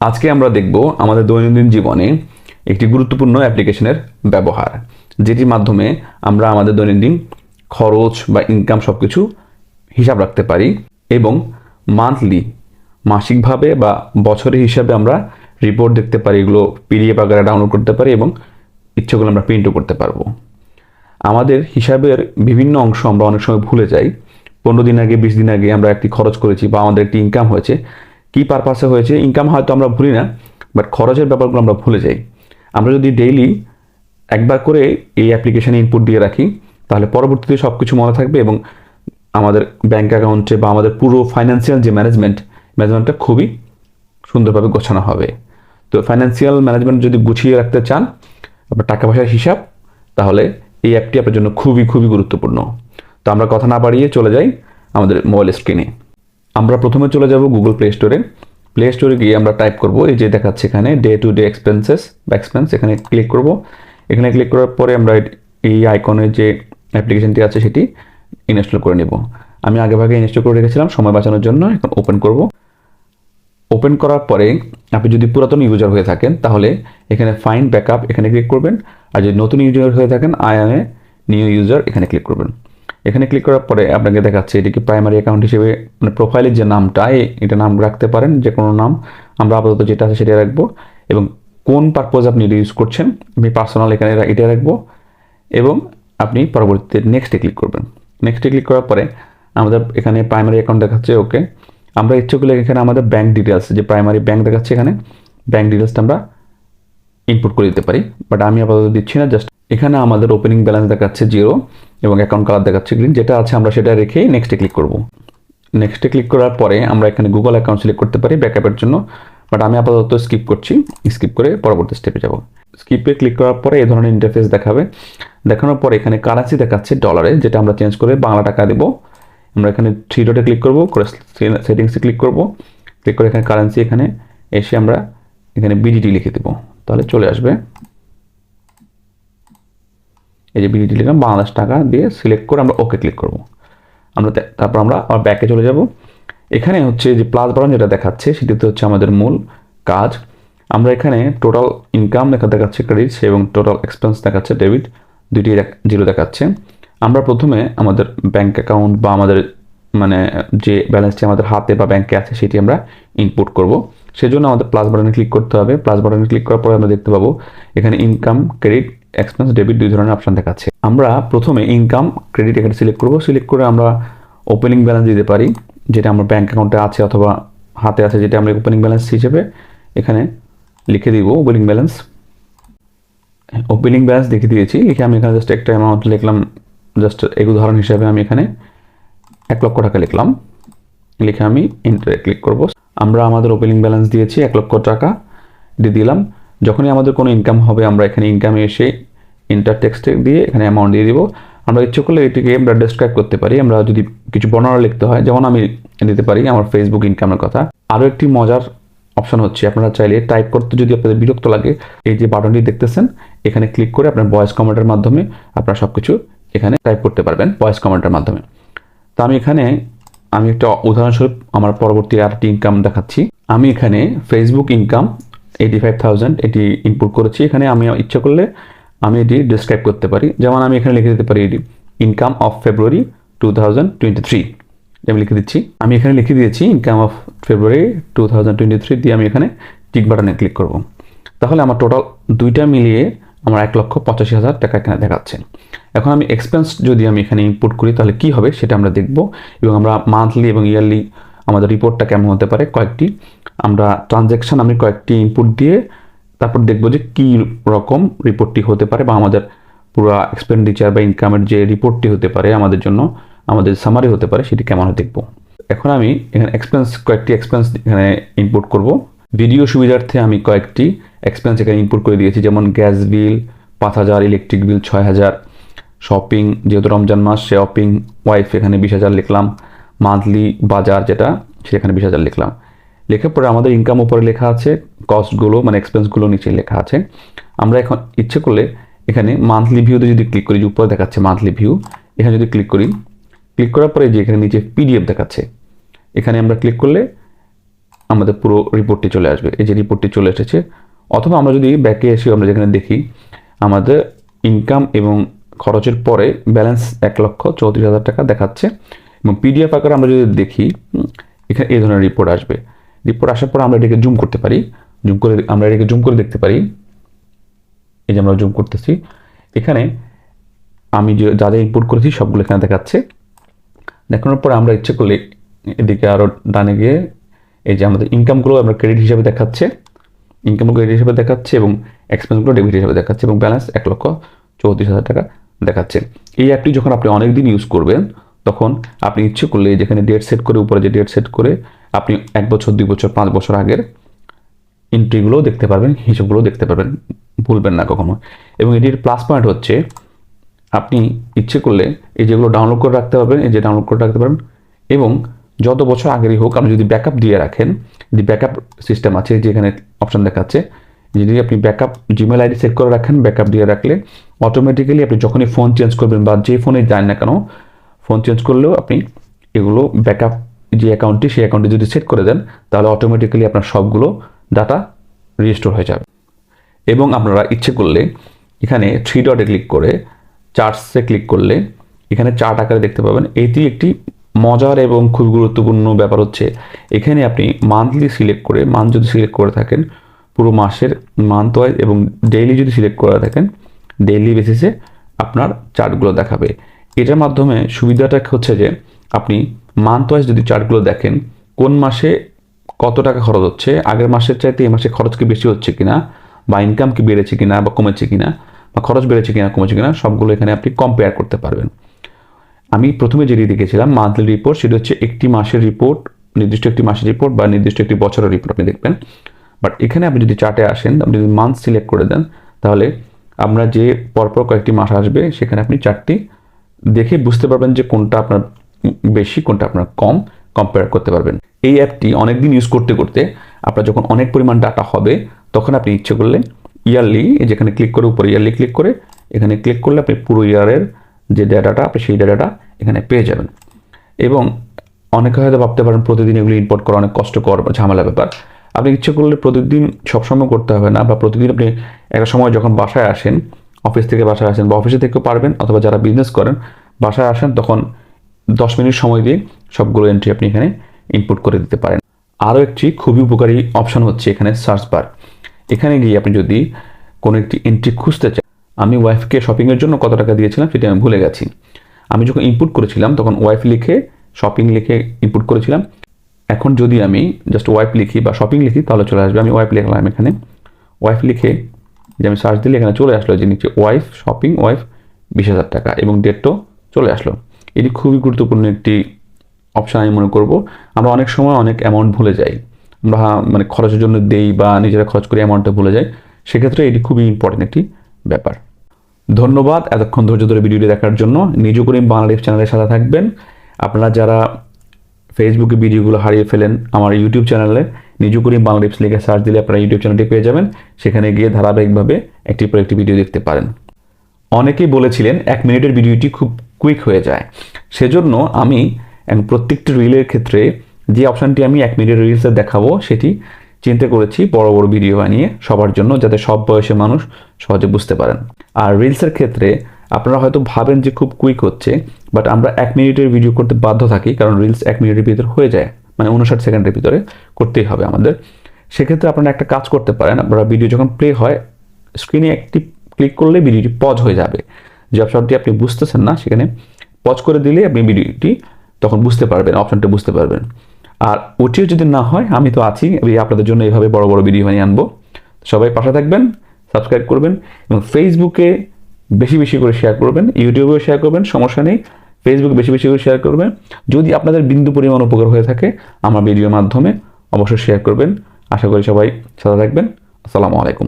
আজকে আমরা দেখব আমাদের দৈনন্দিন জীবনে একটি গুরুত্বপূর্ণ অ্যাপ্লিকেশনের ব্যবহার, যেটির মাধ্যমে আমরা আমাদের দৈনন্দিন খরচ বা ইনকাম সবকিছু হিসাব রাখতে পারি এবং মাসিকভাবে বা বছরের হিসাবে আমরা রিপোর্ট দেখতে পারি, এগুলো পিডিএফ আকারে ডাউনলোড করতে পারি এবং ইচ্ছেগুলো আমরা প্রিন্টও করতে পারবো। আমাদের হিসাবের বিভিন্ন অংশ আমরা অনেক সময় ভুলে যাই। 15 দিন আগে 20 দিন আগে আমরা একটি খরচ করেছি বা আমাদের একটি ইনকাম হয়েছে, কি পারপাসে হয়েছে, ইনকাম হয়তো আমরা ভুলি না, বাট খরচের ব্যাপারগুলো আমরা ভুলে যাই। আমরা যদি ডেইলি একবার করে এই অ্যাপ্লিকেশানে ইনপুট দিয়ে রাখি, তাহলে পরবর্তীতে সব কিছু মনে থাকবে এবং আমাদের ব্যাঙ্ক অ্যাকাউন্টে বা আমাদের পুরো ফাইন্যান্সিয়াল যে ম্যানেজমেন্টটা খুবই সুন্দরভাবে গোছানো হবে। তো ফাইন্যান্সিয়াল ম্যানেজমেন্ট যদি গুছিয়ে রাখতে চান, আপনার টাকা পয়সার হিসাব, তাহলে এই অ্যাপটি আপনার জন্য খুবই গুরুত্বপূর্ণ। তো আমরা কথা না বাড়িয়ে চলে যাই আমাদের মোবাইল স্ক্রিনে। আমরা প্রথমে চলে যাব গুগল প্লে স্টোরে গিয়ে আমরা টাইপ করব, এই যে দেখাচ্ছে এখানে ডে টু ডে এক্সপেন্সেস বা এক্সপেন্স, এখানে ক্লিক করব। এখানে ক্লিক করার পরে আমরা এই আইকনের যে অ্যাপ্লিকেশনটি আছে সেটি ইনস্টল করে নেব। আমি আগেভাগে ইনস্টল করে রেখেছিলাম সময় বাঁচানোর জন্য। এখন ওপেন করব। ওপেন করার পরে আপনি যদি পুরাতন ইউজার হয়ে থাকেন তাহলে এখানে ফাইন্ড ব্যাকআপ এখানে ক্লিক করবেন, আর যদি নতুন ইউজার হয়ে থাকেন I M a new user এখানে ক্লিক করবেন। এখানে ক্লিক করার পরে আপনাকে দেখাচ্ছে এটিকে প্রাইমারি অ্যাকাউন্ট হিসেবে, মানে প্রোফাইলের যে নামটা এটা নাম রাখতে পারেন, যে কোনো নাম। আমরা আপাতত যেটা আছে সেটা রাখবো এবং কোন পারপোজ আপনি এটা ইউজ করছেন, আমি পার্সোনাল এখানে এটা রাখবো এবং আপনি পরবর্তীতে নেক্সটে ক্লিক করবেন। নেক্সটে ক্লিক করার পরে আমাদের এখানে প্রাইমারি অ্যাকাউন্ট দেখাচ্ছে, ওকে। আমরা ইচ্ছে করলে এখানে আমাদের ব্যাঙ্ক ডিটেলস, যে প্রাইমারি ব্যাঙ্ক দেখাচ্ছে এখানে, ব্যাঙ্ক ডিটেলসটা আমরা ইনপুট করে দিতে পারি, বাট আমি আপাতত দিচ্ছি না। জাস্ট এখানে আমাদের ওপেনিং ব্যালেন্স দেখাচ্ছে 0 এবং অ্যাকাউন্ট কালার দেখাচ্ছে গ্রিন, যেটা আছে আমরা সেটা রেখে নেক্সটে ক্লিক করব। নেক্সটে ক্লিক করার পরে আমরা এখানে গুগল অ্যাকাউন্ট সিলেক্ট করতে পারি ব্যাকআপের জন্য, বাট আমি আপাতত স্কিপ করছি। স্কিপ করে পরবর্তী স্টেপে যাব। স্কিপে ক্লিক করার পরে এই ধরনের ইন্টারফেস দেখাবে। দেখানোর পরে এখানে কারেন্সি দেখাচ্ছে ডলারে, যেটা আমরা চেঞ্জ করে বাংলা টাকা দেব। আমরা এখানে 3 ডটে ক্লিক করব, করে সেটিংসে ক্লিক করব। ক্লিক করে এখানে কারেন্সি, এখানে এসে আমরা এখানে বিডিটি লিখে দেব, তাহলে চলে আসবে। এই যে বিডিটি লিখলাম, বাংলাদেশ টাকা দিয়ে সিলেক্ট করে আমরা ওকে ক্লিক করব। তারপর আমরা আবার ব্যাকে চলে যাব। এখানে হচ্ছে যে প্লাস বাটন যেটা দেখাচ্ছে সেটিতে হচ্ছে আমাদের মূল কাজ। আমরা এখানে টোটাল ইনকাম দেখাচ্ছে ক্রেডিটস এবং টোটাল এক্সপেন্স দেখাচ্ছে ডেবিট, দুইটি 0 দেখাচ্ছে। আমরা প্রথমে আমাদের ব্যাঙ্ক অ্যাকাউন্ট বা আমাদের মানে যে ব্যালেন্সটি আমাদের হাতে বা ব্যাংকে আছে সেটি আমরা ইনপুট করব। সেজন্য আমাদের প্লাস বাটনে ক্লিক করতে হবে। প্লাস বাটনে ক্লিক করার পরে আমরা দেখতে পাবো এখানে ইনকাম, ক্রেডিট, এক্সপেন্স, ডেবিট 2 ধরনের অপশন দেখাচ্ছে। আমরা প্রথমে ইনকাম, ক্রেডিট এখানে সিলেক্ট করব। সিলেক্ট করে আমরা ওপেনিং ব্যালেন্স দিতে পারি, যেটা আমার ব্যাঙ্ক অ্যাকাউন্টে আছে অথবা হাতে আছে, যেটা আমরা ওপেনিং ব্যালেন্স হিসেবে এখানে লিখে দিব। ওপেনিং ব্যালেন্স লিখে দিয়েছি। লিখে আমি এখানে জাস্ট একটা অ্যামাউন্ট লিখলাম, জাস্ট এক উদাহরণ হিসাবে আমি এখানে 1 লক্ষ টাকা লিখলাম। লিখে আমি এন্টারে ক্লিক করব। আমরা আমাদের ওপেনিং ব্যালেন্স দিয়েছি 1 লক্ষ টাকা, দিয়ে দিলাম। যখনই আমাদের কোনো ইনকাম হবে আমরা এখানে ইনকামে এসে ইন্টার টেক্সটে দিয়ে এখানে অ্যামাউন্ট দিয়ে দিব। আমরা ইচ্ছে করলে এটিকে আমরা ডেসক্রাইব করতে পারি। আমরা যদি কিছু বর্ণনা লিখতে হয়, যেমন আমি দিতে পারি আমার ফেসবুক ইনকামের কথা। আরও একটি মজার অপশন হচ্ছে, আপনারা চাইলে টাইপ করতে যদি আপনাদের বিরক্ত লাগে, এই যে বাটনটি দেখতেছেন এখানে ক্লিক করে আপনার ভয়েস কমেন্টের মাধ্যমে আপনারা সব কিছু এখানে টাইপ করতে পারবেন ভয়েস কমেন্টের মাধ্যমে। তো আমি একটা উদাহরণস্বরূপ আমার পরবর্তী আরেকটি ইনকাম দেখাচ্ছি। আমি এখানে ফেসবুক ইনকাম 85,000 এটি ইনপুট করেছি। এখানে আমি ইচ্ছা করলে আমি এটি ডিসক্রাইব করতে পারি, যেমন আমি এখানে লিখে দিতে পারি এটি ইনকাম অফ ফেব্রুয়ারি 2023, আমি লিখে দিচ্ছি। আমি এখানে লিখে দিয়েছি ইনকাম অফ ফেব্রুয়ারি 2023 দিয়ে আমি এখানে টিক বাটনে ক্লিক করব। তাহলে আমার টোটাল দুইটা মিলিয়ে আমার 1,85,000 টাকা এখানে দেখাচ্ছে। এখন আমি এক্সপেন্স যদি আমি এখানে ইনপুট করি তাহলে কি হবে সেটা আমরা দেখব, এবং আমরা মান্থলি এবং ইয়ারলি আমাদের রিপোর্টটা কেমন হতে পারে কয়েকটি আমরা ট্রানজ্যাকশন আমি কয়েকটি ইনপুট দিয়ে তারপর দেখবো যে কী রকম রিপোর্টটি হতে পারে, বা আমাদের পুরো এক্সপেন্ডিচার বা ইনকামের যে রিপোর্টটি হতে পারে আমাদের জন্য, আমাদের সামারি হতে পারে, সেটি কেমন দেখব। এখন আমি এখানে কয়েকটি এক্সপেন্স এখানে ইনপুট করব। ভিডিও সুবিধার্থে আমি কয়েকটি এক্সপেন্স এখানে ইনপুট করে দিয়েছি, যেমন gas bill 5,000, electric bill 6,000, shopping যেহেতু রমজান মাস শপিং ওয়াইফ এখানে 20,000 লিখলাম, মান্থলি বাজার যেটা সেখানে 20,000 লিখলাম। লেখার পরে আমাদের ইনকাম উপরে লেখা আছে, কস্টগুলো মানে এক্সপেন্সগুলো নিচে লেখা আছে। আমরা এখন ইচ্ছে করলে এখানে মান্থলি ভিউতে যদি ক্লিক করি, যে উপরে দেখাচ্ছে মান্থলি ভিউ, এখানে যদি ক্লিক করি, ক্লিক করার পরে যে এখানে নিচে পিডিএফ দেখাচ্ছে, এখানে আমরা ক্লিক করলে আমাদের পুরো রিপোর্টটি চলে আসবে। এই যে রিপোর্টটি চলে এসেছে। অথবা আমরা যদি ব্যাকে এসে আমরা যেখানে দেখি আমাদের ইনকাম এবং খরচের পরে ব্যালেন্স 1,34,000 টাকা দেখাচ্ছে। এবং পিডিএফ আকারে আমরা যদি দেখি এখানে এই ধরনের রিপোর্ট আসবে। রিপোর্ট আসার পর আমরা এটাকে জুম করতে পারি, আমরা এটাকে জুম করে দেখতে পারি। এই যে আমরা জুম করতেছি, এখানে আমি যে যা যা ইনপুট করেছি সবগুলো এখানে দেখাচ্ছে। দেখানোর পর আমরা ইচ্ছে করলে এদিকে আরও ডানে গিয়ে এই যে আমাদের ইনকামগুলো আমরা ক্রেডিট হিসাবে দেখাচ্ছে, ইনকামগুলো ক্রেডিট হিসাবে দেখাচ্ছে এবং এক্সপেন্সগুলো ডেবিট হিসাবে দেখাচ্ছে এবং ব্যালেন্স 1,34,000 টাকা দেখাচ্ছে। এই অ্যাপটি যখন আপনি অনেক দিন ইউজ করবেন তখন আপনি ইচ্ছে করলে যেখানে ডেট সেট করে উপরে যে ডেট সেট করে আপনি 1 বছর 2 বছর 5 বছর আগের এন্ট্রিগুলোও দেখতে পারবেন, হিসাবগুলোও দেখতে পারবেন, ভুলবেন না কখনো। এবং এটির প্লাস পয়েন্ট হচ্ছে আপনি ইচ্ছে করলে এই যেগুলো ডাউনলোড করে রাখতে পারবেন, এই যে ডাউনলোড করে রাখতে পারবেন এবং যত বছর আগেরই হোক আপনি যদি ব্যাকআপ দিয়ে রাখেন, যদি ব্যাকআপ সিস্টেম আছে যেখানে অপশান দেখাচ্ছে, যদি আপনি ব্যাকআপ জিমেল আইডি সেট করে রাখেন, ব্যাকআপ দিয়ে রাখলে অটোমেটিক্যালি আপনি যখনই ফোন চেঞ্জ করবেন বা যে ফোনে যান না কেন ফোন চেঞ্জ করলেও আপনি এগুলো ব্যাকআপ যে অ্যাকাউন্টটি সেই অ্যাকাউন্টে যদি সেট করে দেন তাহলে অটোমেটিক্যালি আপনার সবগুলো ডাটা রিস্টোর হয়ে যাবে। এবং আপনারা ইচ্ছে করলে এখানে 3 ডটে ক্লিক করে চার্টসে ক্লিক করলে এখানে চার্ট আকারে দেখতে পাবেন। এটি একটি মজার এবং খুব গুরুত্বপূর্ণ ব্যাপার হচ্ছে এখানে আপনি মান্থলি সিলেক্ট করে, মান্থ যদি সিলেক্ট করে থাকেন পুরো মাসের মান্থ ওয়াইজ এবং ডেইলি যদি সিলেক্ট করে থাকেন ডেইলি বেসিসে আপনার চার্টগুলো দেখাবে। এটার মাধ্যমে সুবিধাটা হচ্ছে যে আপনি মান্থ ওয়াইজ যদি চার্টগুলো দেখেন কোন মাসে কত টাকা খরচ হচ্ছে, আগের মাসের চাইতে এই মাসে খরচ কি বেশি হচ্ছে কিনা, বা ইনকাম কি বেড়েছে কিনা বা কমেছে কিনা, বা খরচ বেড়েছে কিনা কমেছে কিনা, সবগুলো এখানে আপনি কম্পেয়ার করতে পারবেন। আমি প্রথমে যেটি দেখেছিলাম মান্থলি রিপোর্ট, সেটা হচ্ছে একটি মাসের রিপোর্ট, নির্দিষ্ট একটি মাসের রিপোর্ট বা নির্দিষ্ট একটি বছরের রিপোর্ট আপনি দেখবেন। বাট এখানে আপনি যদি চার্টে আসেন, আপনি যদি মান্থ সিলেক্ট করে দেন তাহলে আমরা যে পরপর কয়েকটি মাস আসবে সেখানে আপনি চার্টটি দেখে বুঝতে পারবেন যে কোনটা আপনার বেশি কোনটা আপনার কম, কম্পেয়ার করতে পারবেন। এই অ্যাপটি অনেকদিন ইউজ করতে করতে আপনার যখন অনেক পরিমাণ ডাটা হবে তখন আপনি ইচ্ছে করলে ইয়ারলি যেখানে ক্লিক করে উপরে ইয়ারলি ক্লিক করে এখানে ক্লিক করলে আপনি পুরো ইয়ারের যে ডাটাটা আপনি সেই ডাটাটা এখানে পেয়ে যাবেন। এবং অনেকে হয়তো ভাবতে পারেন প্রতিদিন এগুলি ইম্পোর্ট করা অনেক কষ্টকর ঝামেলা ব্যাপার। আপনি ইচ্ছে করলে প্রতিদিন সবসময় করতে হবে না, বা প্রতিদিন আপনি একটা সময় যখন বাসায় আসেন, অফিস থেকে বাসায় আসেন বা অফিসে থেকেও পারবেন, অথবা যারা বিজনেস করেন বাসায় আসেন তখন 10 মিনিট সময় দিয়ে সবগুলো এন্ট্রি আপনি এখানে ইনপুট করে দিতে পারেন। আরও একটি খুবই উপকারী অপশন হচ্ছে এখানে সার্চ বার। এখানে গিয়ে আপনি যদি কোনো একটি এন্ট্রি খুঁজতে চান, আমি ওয়াইফকে শপিংয়ের জন্য কত টাকা দিয়েছিলাম সেটা আমি ভুলে গেছি। আমি যখন ইনপুট করেছিলাম তখন ওয়াইফ লিখে শপিং লিখে ইনপুট করেছিলাম। এখন যদি আমি জাস্ট ওয়াইফ লিখি বা শপিং লিখি তাহলে চলে আসবে। আমি ওয়াইফ লিখলাম, এখানে ওয়াইফ লিখে যে আমি সার্চ দিলে এখানে চলে আসলো যে নিচে ওয়াইফ শপিং ওয়াইফ 20,000 টাকা এবং ডেটও চলে আসলো। এটি খুবই গুরুত্বপূর্ণ একটি অপশান আমি মনে করব। আমরা অনেক সময় অনেক অ্যামাউন্ট ভুলে যাই, আমরা মানে খরচের জন্য দেই বা নিজেরা খরচ করি অ্যামাউন্টটা ভুলে যাই, সেক্ষেত্রে এটি খুবই ইম্পর্টেন্ট একটি ব্যাপার। ধন্যবাদ এতক্ষণ ধৈর্য ধরে ভিডিওটি দেখার জন্য। নিজ করিম বাংলা টিপস চ্যানেলের সাথে থাকবেন। আপনারা যারা ফেসবুকে ভিডিওগুলো হারিয়ে ফেলেন আমার ইউটিউব চ্যানেলে নিজ করিম বাংলা টিপস লিখে সার্চ দিলে আপনারা ইউটিউব চ্যানেলটি পেয়ে যাবেন। সেখানে গিয়ে ধারাবাহিকভাবে একটির পর একটি ভিডিও দেখতে পারেন। অনেকেই বলেছিলেন 1 মিনিটের ভিডিওটি খুব কুইক হয়ে যায়, সেজন্য আমি প্রত্যেকটি রিলের ক্ষেত্রে যে অপশানটি আমি 1 মিনিটের রিলসে দেখাবো সেটি চিন্তা করেছি বড় বড় ভিডিও বানিয়ে সবার জন্য, যাতে সব বয়সের মানুষ সহজে বুঝতে পারেন। আর রিলসের ক্ষেত্রে আপনারা হয়তো ভাবেন যে খুব কুইক হচ্ছে, বাট আমরা 1 মিনিটের ভিডিও করতে বাধ্য থাকি, কারণ রিলস 1 মিনিটের ভিতরে হয়ে যায়, মানে 59 সেকেন্ডের ভিতরে করতেই হবে আমাদের। সেক্ষেত্রে আপনারা একটা কাজ করতে পারেন, আপনারা ভিডিও যখন প্লে হয় স্ক্রিনে একটি ক্লিক করলে ভিডিওটি পজ হয়ে যাবে। যে অপশনটি আপনি বুঝতেছেন না সেখানে পজ করে দিলে আপনি ভিডিওটি তখন বুঝতে পারবেন, অপশনটা বুঝতে পারবেন। আর ওটিও যদি না হয় আমি তো আছি, আপনাদের জন্য এইভাবে বড় বড় ভিডিও বানিয়ে আনবো। সবাই পাশে থাকবেন, সাবস্ক্রাইব করবেন এবং ফেসবুকে বেশি বেশি করে শেয়ার করবেন, ইউটিউবেও শেয়ার করবেন, সমস্যা নেই, ফেসবুকে বেশি বেশি করে শেয়ার করবেন। যদি আপনাদের বিন্দু পরিমাণ উপকার হয়ে থাকে আমার ভিডিওর মাধ্যমে অবশ্যই শেয়ার করবেন। আশা করি সবাই সাথে থাকবেন। আসসালামু আলাইকুম।